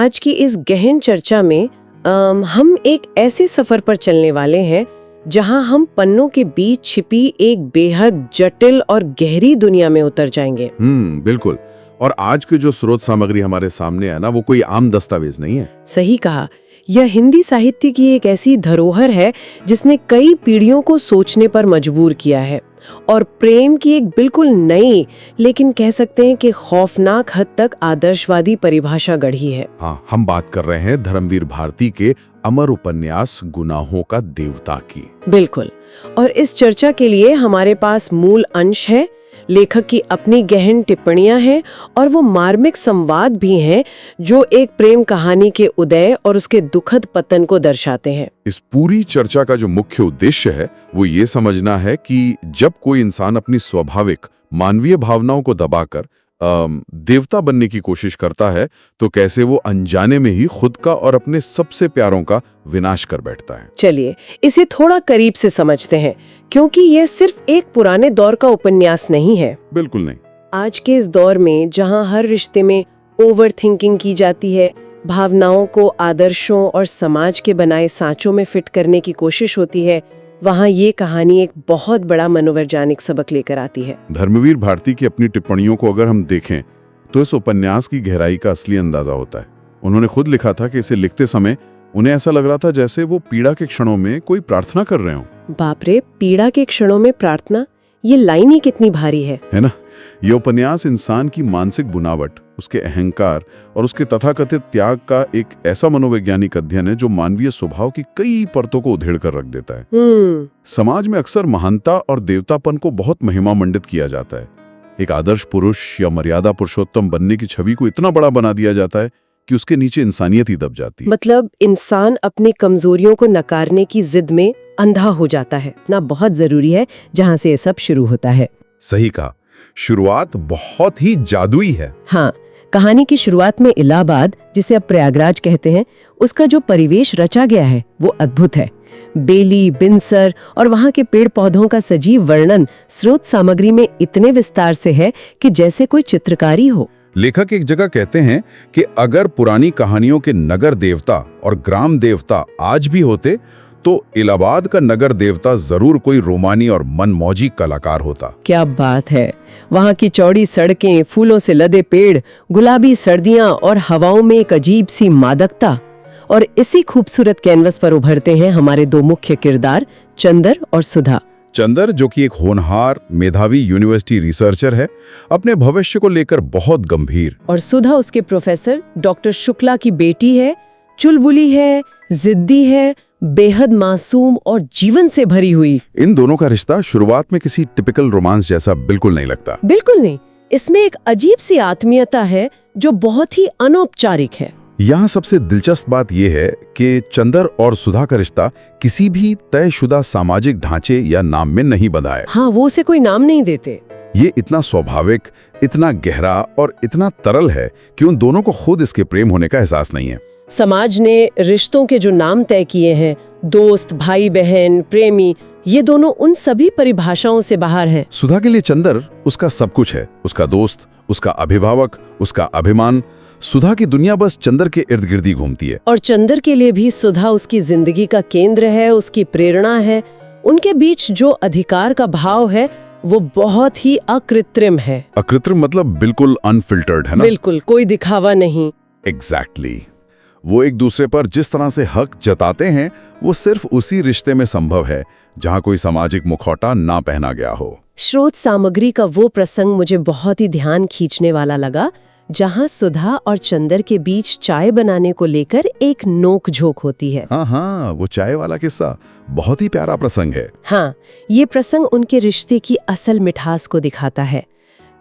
आज की इस गहन चर्चा में हम एक ऐसे सफर पर चलने वाले हैं जहां हम पन्नों के बीच छिपी एक बेहद जटिल और गहरी दुनिया में उतर जाएंगे। बिल्कुल। और आज के जो स्रोत सामग्री हमारे सामने है ना, वो कोई आम दस्तावेज नहीं है। सही कहा। यह हिंदी साहित्य की एक ऐसी धरोहर है जिसने कई पीढ़ियों को सोचने पर मजबूर किया है और प्रेम की एक बिल्कुल नई, लेकिन कह सकते हैं कि खौफनाक हद तक आदर्शवादी परिभाषा गढ़ी है। हाँ, हम बात कर रहे हैं धर्मवीर भारती के अमर उपन्यास गुनाहों का देवता की। बिल्कुल। और इस चर्चा के लिए हमारे पास मूल अंश है, लेखक की अपनी गहन टिप्पणियां हैं और वो मार्मिक संवाद भी हैं जो एक प्रेम कहानी के उदय और उसके दुखद पतन को दर्शाते हैं। इस पूरी चर्चा का जो मुख्य उद्देश्य है वो ये समझना है कि जब कोई इंसान अपनी स्वाभाविक मानवीय भावनाओं को दबाकर देवता बनने की कोशिश करता है तो कैसे वो अनजाने में ही खुद का और अपने सबसे प्यारों का विनाश कर बैठता है। चलिए इसे थोड़ा करीब से समझते हैं, क्योंकि यह सिर्फ एक पुराने दौर का उपन्यास नहीं है। बिल्कुल नहीं। आज के इस दौर में जहां हर रिश्ते में ओवर थिंकिंग की जाती है, भावनाओं को आदर्शों और समाज के बनाए सांचों में फिट करने की कोशिश होती है, वहाँ ये कहानी एक बहुत बड़ा मनोवैज्ञानिक सबक लेकर आती है। धर्मवीर भारती की अपनी टिप्पणियों को अगर हम देखें तो इस उपन्यास की गहराई का असली अंदाजा होता है। उन्होंने खुद लिखा था कि इसे लिखते समय उन्हें ऐसा लग रहा था जैसे वो पीड़ा के क्षणों में कोई प्रार्थना कर रहे हो। बाप रे, पीड़ा के क्षणों में प्रार्थना, ये लाइन ही कितनी भारी है ना। ये उपन्यास इंसान की मानसिक बुनावट, उसके अहंकार और उसके तथाकथित त्याग का एक ऐसा मनोवैज्ञानिक अध्ययन है जो मानवीय स्वभाव की कई परतों को उधेड़ कर रख देता है। समाज में अक्सर महानता और देवतापन को बहुत महिमा मंडित किया जाता है। एक आदर्श पुरुष या मर्यादा पुरुषोत्तम बनने की छवि को इतना बड़ा बना दिया जाता है कि उसके नीचे इंसानियत ही दब जाती है। मतलब इंसान अपनी कमजोरियों को नकारने की जिद में अंधा हो जाता है ना। बहुत जरूरी है जहाँ से ये सब शुरू होता है। सही कहा, शुरुआत बहुत ही जादुई है। हाँ, कहानी की शुरुआत में इलाहाबाद, जिसे अब प्रयागराज कहते हैं, उसका जो परिवेश रचा गया है वो अद्भुत है। बेली, बिनसर और वहाँ के पेड़ पौधों का सजीव वर्णन स्रोत सामग्री में इतने विस्तार से है कि जैसे कोई चित्रकारी हो। लेखक एक जगह कहते हैं कि अगर पुरानी कहानियों के नगर देवता और ग्राम देवता आज भी होते तो इलाहाबाद का नगर देवता जरूर कोई रोमानी और मनमौजी कलाकार होता। क्या बात है। वहाँ की चौड़ी सड़कें, फूलों से लदे पेड़, गुलाबी सर्दियाँ और हवाओं में एक अजीब सी मादकता। और इसी खूबसूरत कैनवस पर उभरते हैं हमारे दो मुख्य किरदार, चंदर और सुधा। चंदर, जो कि एक होनहार मेधावी यूनिवर्सिटी रिसर्चर है, अपने भविष्य को लेकर बहुत गंभीर। और सुधा उसके प्रोफेसर डॉक्टर शुक्ला की बेटी है, चुलबुली है, जिद्दी है, बेहद मासूम और जीवन से भरी हुई। इन दोनों का रिश्ता शुरुआत में किसी टिपिकल रोमांस जैसा बिल्कुल नहीं लगता। बिल्कुल नहीं। इसमें एक अजीब सी आत्मीयता है जो बहुत ही अनौपचारिक है। यहाँ सबसे दिलचस्प बात यह है कि चंदर और सुधा का रिश्ता किसी भी तयशुदा सामाजिक ढांचे या नाम में नहीं बंधा है। हाँ, वो उसे कोई नाम नहीं देते। ये इतना स्वाभाविक, इतना गहरा और इतना तरल है कि उन दोनों को खुद इसके प्रेम होने का एहसास नहीं है। समाज ने रिश्तों के जो नाम तय किए हैं, दोस्त, भाई बहन, प्रेमी, ये दोनों उन सभी परिभाषाओं से बाहर हैं। सुधा के लिए चंदर उसका सब कुछ है, उसका दोस्त, उसका अभिभावक, उसका अभिमान। सुधा की दुनिया बस चंदर के इर्द गिर्द ही घूमती है। और चंदर के लिए भी सुधा उसकी जिंदगी का केंद्र है, उसकी प्रेरणा है। उनके बीच जो अधिकार का भाव है वो बहुत ही अकृत्रिम है। अकृत्रिम मतलब बिल्कुल अनफिल्टर्ड, है ना? बिल्कुल, कोई दिखावा नहीं। एग्जैक्टली। वो एक दूसरे पर जिस तरह से हक जताते हैं वो सिर्फ उसी रिश्ते में संभव है जहां कोई सामाजिक मुखौटा ना पहना गया हो। स्रोत सामग्री का वो प्रसंग मुझे बहुत ही ध्यान खींचने वाला लगा जहां सुधा और चंदर के बीच चाय बनाने को लेकर एक नोक-झोंक होती है। हाँ, वो चाय वाला किस्सा बहुत ही प्यारा प्रसंग है। हाँ, ये प्रसंग उनके रिश्ते की असल मिठास को दिखाता है।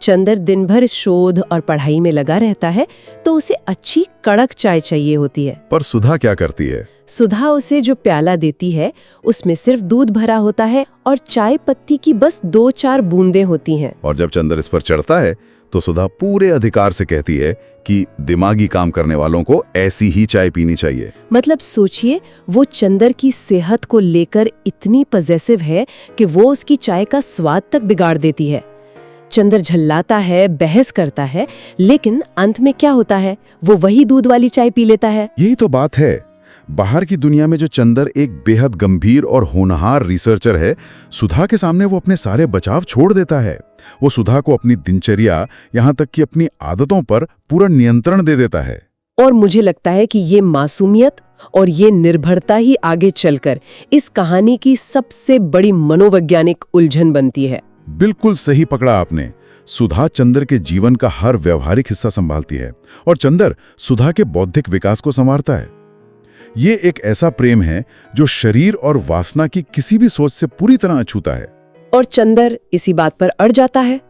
चंदर दिन भर शोध और पढ़ाई में लगा रहता है तो उसे अच्छी कड़क चाय चाहिए होती है। पर सुधा क्या करती है? सुधा उसे जो प्याला देती है उसमें सिर्फ दूध भरा होता है और चाय पत्ती की बस 2-4 बूंदें होती हैं। और जब चंदर इस पर चढ़ता है तो सुधा पूरे अधिकार से कहती है कि दिमागी काम करने वालों को ऐसी ही चाय पीनी चाहिए। मतलब सोचिए, वो चंदर की सेहत को लेकर इतनी पजेसिव है कि वो उसकी चाय का स्वाद तक बिगाड़ देती है। चंदर झल्लाता है, बहस करता है, लेकिन अंत में क्या होता है? वो वही दूध वाली चाय पी लेता है। यही तो बात है। बाहर की दुनिया में जो चंदर एक बेहद गंभीर और होनहार रिसर्चर है, सुधा के सामने वो अपने सारे बचाव छोड़ देता है। वो सुधा को अपनी दिनचर्या, यहाँ तक कि अपनी आदतों पर पूरा नियंत्रण दे देता है। और मुझे लगता है कि ये मासूमियत और ये निर्भरता ही आगे चलकर इस कहानी की सबसे बड़ी मनोवैज्ञानिक उलझन बनती है। बिल्कुल सही पकड़ा आपने। सुधा चंदर के जीवन का हर व्यवहारिक हिस्सा संभालती है और चंदर सुधा के बौद्धिक विकास को संवारता है। ये एक ऐसा प्रेम है जो शरीर और वासना की किसी भी सोच से पूरी तरह अछूता है। और चंदर इसी बात पर अड़ जाता है।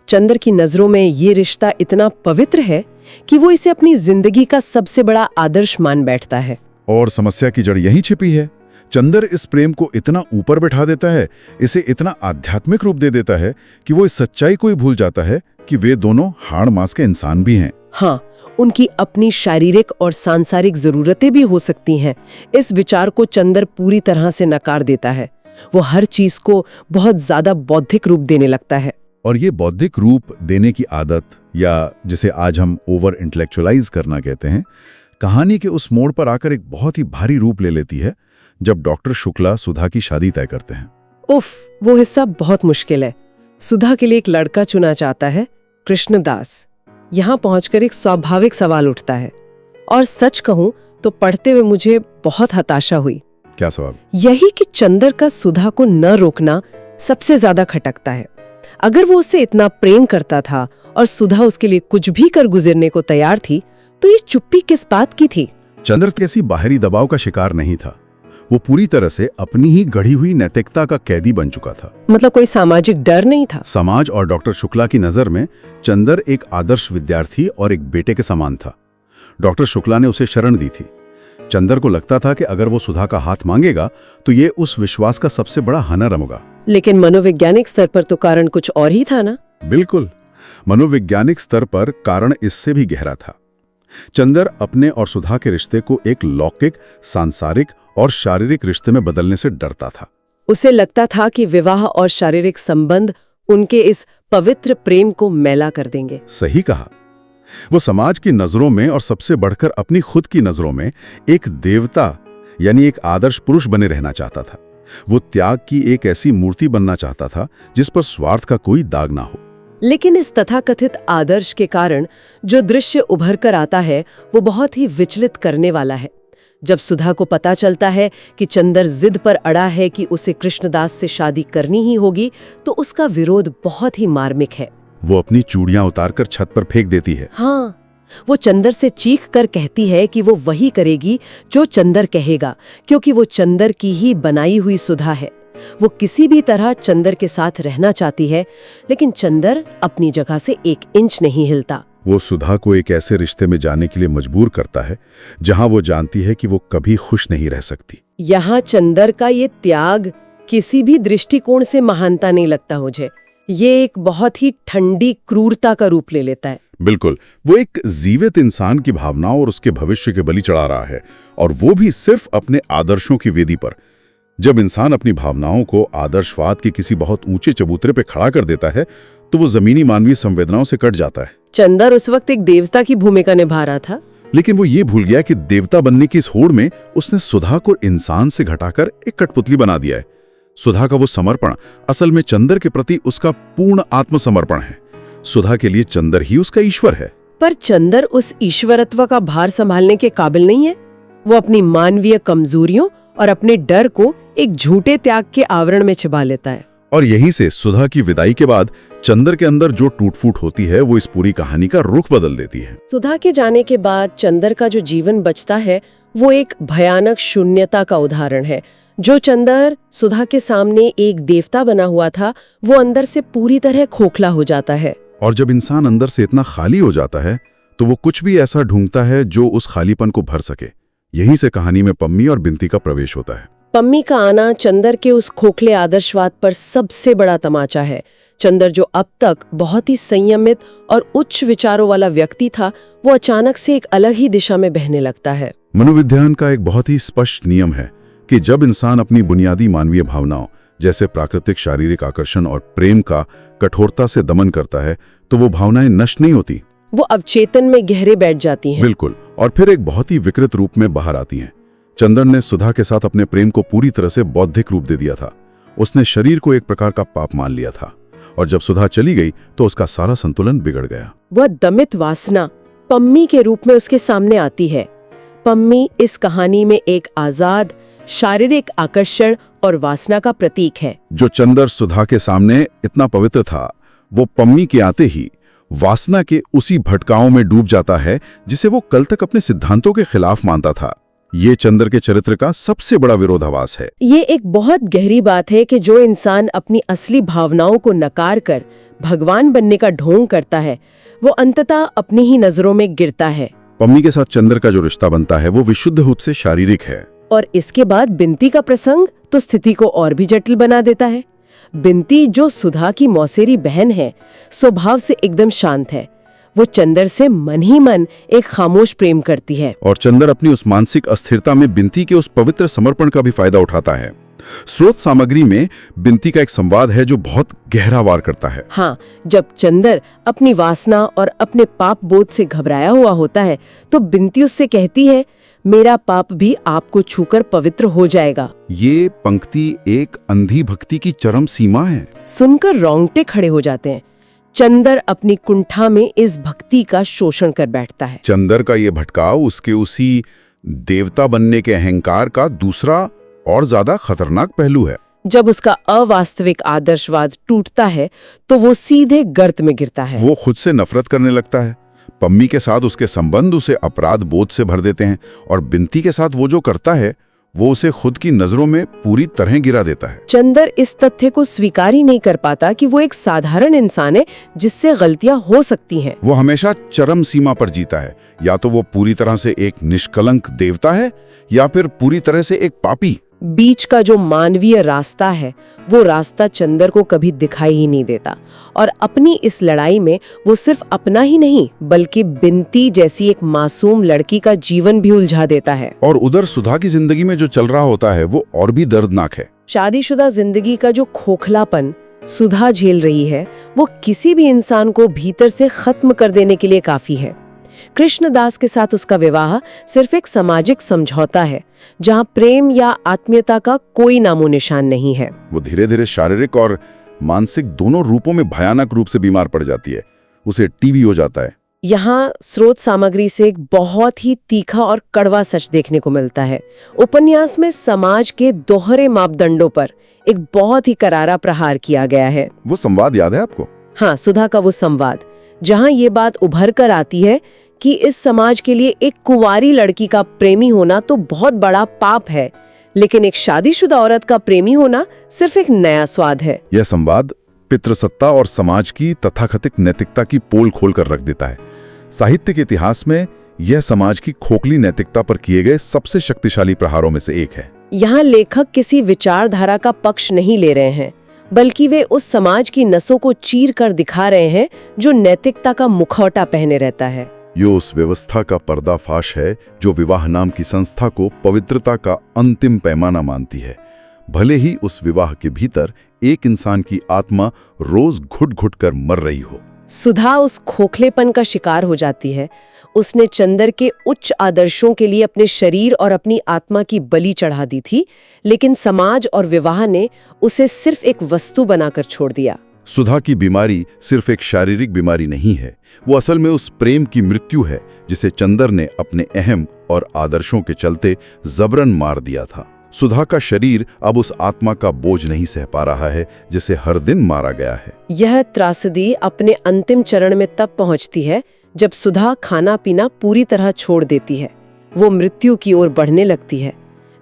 चंदर की नजरों में ये रिश्ता इतना पवित्र है कि वो इसे अपनी जिंदगी का सबसे बड़ा आदर्श मान बैठता है। और समस्या की जड़ यहीं छिपी है। चंदर इस प्रेम को इतना ऊपर बैठा देता है, इसे इतना आध्यात्मिक रूप दे देता है कि वो इस सच्चाई को ही भूल जाता है कि वे दोनों हाड़ मांस के इंसान भी हैं। हाँ, उनकी अपनी शारीरिक और सांसारिक जरूरतें भी हो सकती हैं। इस विचार को चंदर पूरी तरह से नकार देता है। वो हर चीज को बहुत ज्यादा बौद्धिक रूप देने लगता है। और ये बौद्धिक रूप देने की आदत, या जिसे आज हम ओवर इंटेलेक्चुअलाइज करना कहते हैं, कहानी के उस मोड़ पर आकर एक बहुत ही भारी रूप ले लेती है जब डॉक्टर शुक्ला सुधा की शादी तय करते हैं। उफ, वो हिस्सा बहुत मुश्किल है। सुधा के लिए एक लड़का चुना चाहता है, कृष्णदास। यहाँ पहुंचकर एक स्वाभाविक सवाल उठता है, और सच कहूं तो पढ़ते हुए मुझे बहुत हताशा हुई। क्या सवाल? यही कि चंदर का सुधा को न रोकना सबसे ज्यादा खटकता है। अगर वो उससे इतना प्रेम करता था और सुधा उसके लिए कुछ भी कर गुजरने को तैयार थी, तो ये चुप्पी किस बात की थी? चंदर किसी बाहरी दबाव का शिकार नहीं था। वो पूरी तरह से अपनी ही गढ़ी हुई नैतिकता का कैदी बन चुका था। मतलब कोई सामाजिक डर नहीं था। समाज और डॉक्टर शुक्ला की नजर में चंदर एक आदर्श विद्यार्थी और एक बेटे के समान था। डॉक्टर शुक्ला ने उसे शरण दी थी। चंदर को लगता था कि अगर वो सुधा का हाथ मांगेगा तो ये उस विश्वास का सबसे बड़ा हनर होगा। लेकिन मनोवैज्ञानिक स्तर पर तो कारण कुछ और ही था ना? बिल्कुल, मनोवैज्ञानिक स्तर पर कारण इससे भी गहरा था। चंदर अपने और सुधा के रिश्ते को एक लौकिक, सांसारिक और शारीरिक रिश्ते में बदलने से डरता था। उसे लगता था कि विवाह और शारीरिक संबंध उनके इस पवित्र प्रेम को मैला कर देंगे। सही कहा। वो समाज की नजरों में और सबसे बढ़कर अपनी खुद की नजरों में एक देवता, यानी एक आदर्श पुरुष बने रहना चाहता था। वो त्याग की एक ऐसी मूर्ति बनना चाहता था जिस पर स्वार्थ का कोई दाग ना हो। लेकिन इस तथाकथित आदर्श के कारण जो दृश्य उभर कर आता है वो बहुत ही विचलित करने वाला है। जब सुधा को पता चलता है कि चंदर जिद पर अड़ा है कि उसे कृष्णदास से शादी करनी ही होगी, तो उसका विरोध बहुत ही मार्मिक है। वो अपनी चूड़ियां उतारकर छत पर फेंक देती है। हाँ, वो चंदर से चीख कर कहती है कि वो वही करेगी जो चंदर कहेगा, क्योंकि वो चंदर की ही बनाई हुई सुधा है। वो किसी भी तरह चंदर के साथ रहना चाहती है, लेकिन चंदर अपनी जगह से 1 इंच नहीं हिलता। वो सुधा को एक ऐसे रिश्ते में जाने के लिए मजबूर करता है जहां वो जानती है कि वो कभी खुश नहीं रह सकती। यहाँ चंदर का ये त्याग किसी भी दृष्टिकोण से महानता नहीं लगता मुझे। ये एक बहुत ही ठंडी क्रूरता का रूप ले लेता है। बिल्कुल, वो एक जीवित इंसान की भावनाओं और उसके भविष्य के बलि चढ़ा रहा है, और वो भी सिर्फ अपने आदर्शों की वेदी पर। जब इंसान अपनी भावनाओं को आदर्शवाद के किसी बहुत ऊंचे चबूतरे पे खड़ा कर देता है तो वो जमीनी मानवीय संवेदनाओं से कट जाता है। चंदर उस वक्त एक देवता की भूमिका निभा रहा था, लेकिन वो ये भूल गया कि देवता बनने की इस होड़ में उसने सुधा को इंसान से घटाकर एक कठपुतली बना दिया है। सुधा का वो समर्पण असल में चंदर के प्रति उसका पूर्ण आत्मसमर्पण है। सुधा के लिए चंदर ही उसका ईश्वर है। पर चंदर उस ईश्वरत्व का भार संभालने के काबिल नहीं है। वो अपनी मानवीय कमजोरियों और अपने डर को एक झूठे त्याग के आवरण में छिपा लेता है। और यहीं से सुधा की विदाई के बाद चंदर के अंदर जो टूट-फूट होती है वो इस पूरी कहानी का रुख बदल देती है। सुधा के जाने के बाद चंदर का जो जीवन बचता है वो एक भयानक शून्यता का उदाहरण है। जो चंदर सुधा के सामने एक देवता बना हुआ था, वो अंदर से पूरी तरह खोखला हो जाता है। और जब इंसान अंदर से इतना खाली हो जाता है तो वो कुछ भी ऐसा ढूंढता है जो उस खालीपन को भर सके। यहीं से कहानी में पम्मी और बिंती का प्रवेश होता है। पम्मी का आना चंदर के उस खोखले आदर्शवाद पर सबसे बड़ा तमाचा है। चंदर जो अब तक बहुत ही संयमित और उच्च विचारों वाला व्यक्ति था, वो अचानक से एक अलग ही दिशा में बहने लगता है। मनोविज्ञान का एक बहुत ही स्पष्ट नियम है कि जब इंसान अपनी बुनियादी मानवीय भावनाओं जैसे प्राकृतिक शारीरिक आकर्षण और प्रेम का कठोरता से दमन करता है, तो वो भावनाएं नष्ट नहीं होती, वो अवचेतन में गहरे बैठ जाती हैं। बिल्कुल, और फिर एक बहुत ही विकृत रूप में बाहर आती हैं। चंदर ने सुधा के साथ अपने प्रेम को पूरी तरह से बौद्धिक रूप दे दिया था। उसने शरीर को एक प्रकार का पाप मान लिया था, और जब सुधा चली गई तो उसका सारा संतुलन बिगड़ गया। वह दमित वासना पम्मी के रूप में उसके सामने आती है। पम्मी इस कहानी में एक आजाद शारीरिक आकर्षण और वासना का प्रतीक है। जो चंदर सुधा के सामने इतना पवित्र था, वो पम्मी के आते ही वासना के उसी भटकाओं में डूब जाता है जिसे वो कल तक अपने सिद्धांतों के खिलाफ मानता था। ये चंदर के चरित्र का सबसे बड़ा विरोधाभास है। ये एक बहुत गहरी बात है कि जो इंसान अपनी असली भावनाओं को नकार कर भगवान बनने का ढोंग करता है, वो अंततः अपनी ही नजरों में गिरता है। पम्मी के साथ चंदर का जो रिश्ता बनता है वो विशुद्ध रूप से शारीरिक है। और इसके बाद बिनती का प्रसंग तो स्थिति को और भी जटिल बना देता है। बिनती, जो सुधा की मौसेरी बहन है, स्वभाव से एकदम शांत है। वो चंदर से मन ही मन एक खामोश प्रेम करती है, और चंदर अपनी उस मानसिक अस्थिरता में बिनती के उस पवित्र समर्पण का भी फायदा उठाता है। स्रोत सामग्री में बिनती का एक संवाद है जो बहुत गहरा वार करता है। हाँ, जब चंदर अपनी वासना और अपने पाप बोध से घबराया हुआ होता है तो बिनती उससे कहती है, मेरा पाप भी आपको छूकर पवित्र हो जाएगा। ये पंक्ति एक अंधी भक्ति की चरम सीमा है। सुनकर रोंगटे खड़े हो जाते हैं। चंदर अपनी कुंठा में इस भक्ति का शोषण कर बैठता है। चंदर का ये भटकाव उसके उसी देवता बनने के अहंकार का दूसरा और ज्यादा खतरनाक पहलू है। जब उसका अवास्तविक आदर्शवाद टूटता है तो वो सीधे गर्त में गिरता है। वो खुद से नफरत करने लगता है। पम्मी के साथ उसके संबंध उसे अपराध बोध से भर देते हैं, और बिनती के साथ वो जो करता है वो उसे खुद की नजरों में पूरी तरह गिरा देता है। चंदर इस तथ्य को स्वीकार ही नहीं कर पाता कि वो एक साधारण इंसान है जिससे गलतियां हो सकती हैं। वो हमेशा चरम सीमा पर जीता है। या तो वो पूरी तरह से एक निष्कलंक देवता है या फिर पूरी तरह से एक पापी। बीच का जो मानवीय रास्ता है, वो रास्ता चंदर को कभी दिखाई ही नहीं देता, और अपनी इस लड़ाई में वो सिर्फ अपना ही नहीं बल्कि बिनती जैसी एक मासूम लड़की का जीवन भी उलझा देता है। और उधर सुधा की जिंदगी में जो चल रहा होता है वो और भी दर्दनाक है। शादीशुदा जिंदगी का जो खोखलापन सुधा झेल रही है, वो किसी भी इंसान को भीतर से खत्म कर देने के लिए काफी है। कृष्णदास के साथ उसका विवाह सिर्फ एक सामाजिक समझौता है, जहां प्रेम या आत्मीयता का कोई नामो निशान नहीं है। वो धीरे धीरे शारीरिक और मानसिक दोनों रूपों में भयानक रूप से बीमार पड़ जाती है। उसे टीबी हो जाता है। यहाँ स्रोत सामग्री से एक बहुत ही तीखा और कड़वा सच देखने को मिलता है। उपन्यास में समाज के दोहरे मापदंडों पर एक बहुत ही करारा प्रहार किया गया है। वो संवाद याद है आपको? हाँ, सुधा का वो संवाद, जहाँ ये बात उभर कर आती है कि इस समाज के लिए एक कुंवारी लड़की का प्रेमी होना तो बहुत बड़ा पाप है, लेकिन एक शादीशुदा औरत का प्रेमी होना सिर्फ एक नया स्वाद है। यह संवाद पितृसत्ता और समाज की तथाकथित नैतिकता की पोल खोलकर रख देता है। साहित्य के इतिहास में यह समाज की खोखली नैतिकता पर किए गए सबसे शक्तिशाली प्रहारों में से एक है। यहाँ लेखक किसी विचारधारा का पक्ष नहीं ले रहे हैं, बल्कि वे उस समाज की नसों को चीर कर दिखा रहे हैं जो नैतिकता का मुखौटा पहने रहता है। ये उस व्यवस्था का पर्दाफाश है जो विवाह नाम की संस्था को पवित्रता का अंतिम पैमाना मानती है, भले ही उस विवाह के भीतर एक इंसान की आत्मा रोज घुट-घुट कर मर रही हो। सुधा उस खोखलेपन का शिकार हो जाती है। उसने चंदर के उच्च आदर्शों के लिए अपने शरीर और अपनी आत्मा की बलि चढ़ा दी थी, लेकिन समाज और विवाह ने उसे सिर्फ एक वस्तु बनाकर छोड़ दिया। सुधा की बीमारी सिर्फ एक शारीरिक बीमारी नहीं है, वो असल में उस प्रेम की मृत्यु है जिसे चंदर ने अपने अहम और आदर्शों के चलते जबरन मार दिया था। सुधा का शरीर अब उस आत्मा का बोझ नहीं सह पा रहा है जिसे हर दिन मारा गया है। यह त्रासदी अपने अंतिम चरण में तब पहुंचती है जब सुधा खाना पीना पूरी तरह छोड़ देती है। वो मृत्यु की ओर बढ़ने लगती है।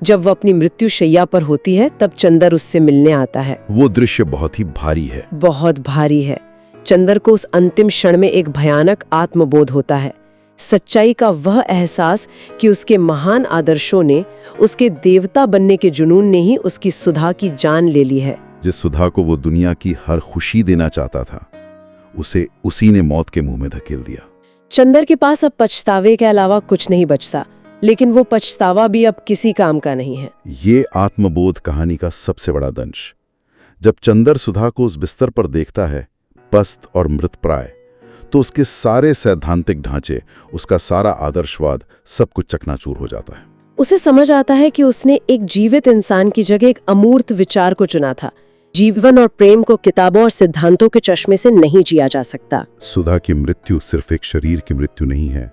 जब वो अपनी मृत्यु शैया पर होती है तब चंदर उससे मिलने आता है। वो दृश्य बहुत ही भारी है, बहुत भारी है। चंदर को उस अंतिम क्षण में एक भयानक आत्मबोध होता है, सच्चाई का वह एहसास कि उसके महान आदर्शों ने, उसके देवता बनने के जुनून ने ही उसकी सुधा की जान ले ली है। जिस सुधा को वो दुनिया की हर खुशी देना चाहता था, उसे उसी ने मौत के मुंह में धकेल दिया। चंदर के पास अब पछतावे के अलावा कुछ नहीं बचता, लेकिन वो पछतावा भी अब किसी काम का नहीं है। ये आत्मबोध कहानी का सबसे बड़ा दंश। जब चंदर सुधा को उस बिस्तर पर देखता है, पस्त और मृतप्राय, तो उसके सारे सैद्धांतिक ढांचे, उसका सारा आदर्शवाद, सब कुछ चकनाचूर हो जाता है। उसे समझ आता है कि उसने एक जीवित इंसान की जगह एक अमूर्त विचार को चुना था। जीवन और प्रेम को किताबों और सिद्धांतों के चश्मे से नहीं जिया जा सकता। सुधा की मृत्यु सिर्फ एक शरीर की मृत्यु नहीं है,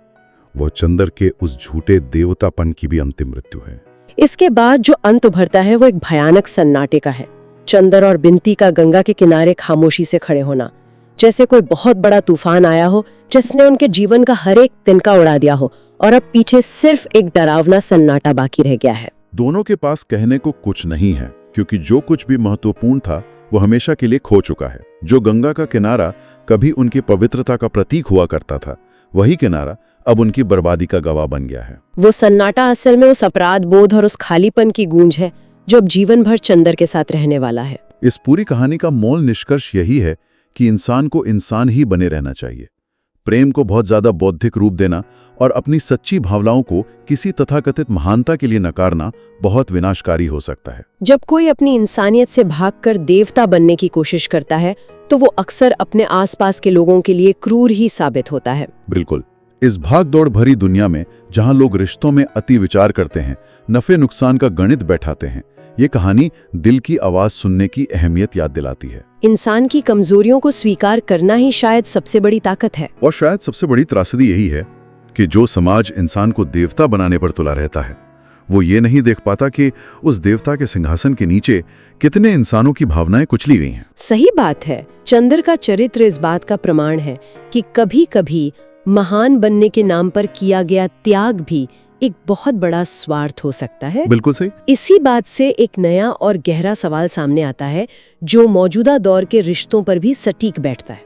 वह चंदर के उस झूठे देवतापन की भी अंतिम मृत्यु है। इसके बाद जो अंत उभरता है वो एक भयानक सन्नाटे का है। चंदर और बिंती का गंगा के किनारे खामोशी से खड़े होना, जैसे कोई बहुत बड़ा तूफान आया हो जिसने उनके जीवन का हर एक तिनका उड़ा दिया हो, और अब पीछे सिर्फ एक डरावना सन्नाटा बाकी रह गया है। दोनों के पास कहने को कुछ नहीं है, क्योंकि जो कुछ भी महत्वपूर्ण था वो हमेशा के लिए खो चुका है। जो गंगा का किनारा कभी उनकी पवित्रता का प्रतीक हुआ करता था, वही किनारा अब उनकी बर्बादी का गवाह बन गया है। वो सन्नाटा असल में उस अपराध बोध और उस खालीपन की गूंज है जो अब जीवन भर चंदर के साथ रहने वाला है। इस पूरी कहानी का मूल निष्कर्ष यही है कि इंसान को इंसान ही बने रहना चाहिए। प्रेम को बहुत ज्यादा बौद्धिक रूप देना और अपनी सच्ची भावनाओं को किसी तथाकथित महानता के लिए नकारना बहुत विनाशकारी हो सकता है। जब कोई अपनी इंसानियत से भागकर देवता बनने की कोशिश करता है तो वो अक्सर अपने आसपास के लोगों के लिए क्रूर ही साबित होता है। बिल्कुल। इस भागदौड़ भरी दुनिया में जहां लोग रिश्तों में अति विचार करते हैं, नफे नुकसान का गणित बैठाते हैं, ये कहानी दिल की आवाज सुनने की अहमियत याद दिलाती है। इंसान की कमजोरियों को स्वीकार करना ही शायद सबसे बड़ी ताकत है। और शायद सबसे बड़ी त्रासदी यही है कि जो समाज इंसान को देवता बनाने पर तुला रहता है, वो ये नहीं देख पाता कि उस देवता के सिंहासन के नीचे कितने इंसानों की भावनाएं कुचली गई हैं। सही बात है। चंदर का चरित्र इस बात का प्रमाण है कि कभी-कभी महान बनने के नाम पर किया गया त्याग भी एक बहुत बड़ा स्वार्थ हो सकता है। बिल्कुल सही। इसी बात से एक नया और गहरा सवाल सामने आता है जो मौजूदा दौर के रिश्तों पर भी सटीक बैठता है।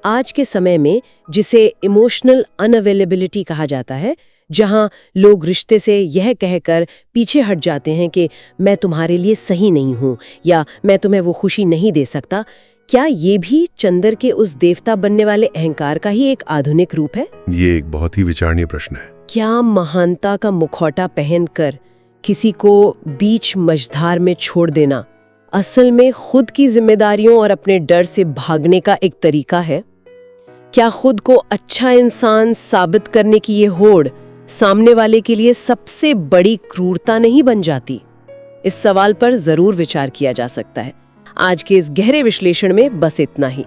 आज के समय में जिसे इमोशनल अनअवेलेबिलिटी कहा जाता है, जहां लोग रिश्ते से यह कहकर पीछे हट जाते हैं कि मैं तुम्हारे लिए सही नहीं हूं या मैं तुम्हें वो खुशी नहीं दे सकता, क्या ये भी चंदर के उस देवता बनने वाले अहंकार का ही एक आधुनिक रूप है? ये एक बहुत ही विचारणीय प्रश्न है। क्या महानता का मुखौटा पहनकर किसी को बीच मझधार में छोड़ देना असल में खुद की जिम्मेदारियों और अपने डर से भागने का एक तरीका है? क्या खुद को अच्छा इंसान साबित करने की ये होड़ सामने वाले के लिए सबसे बड़ी क्रूरता नहीं बन जाती? इस सवाल पर जरूर विचार किया जा सकता है। आज के इस गहरे विश्लेषण में बस इतना ही।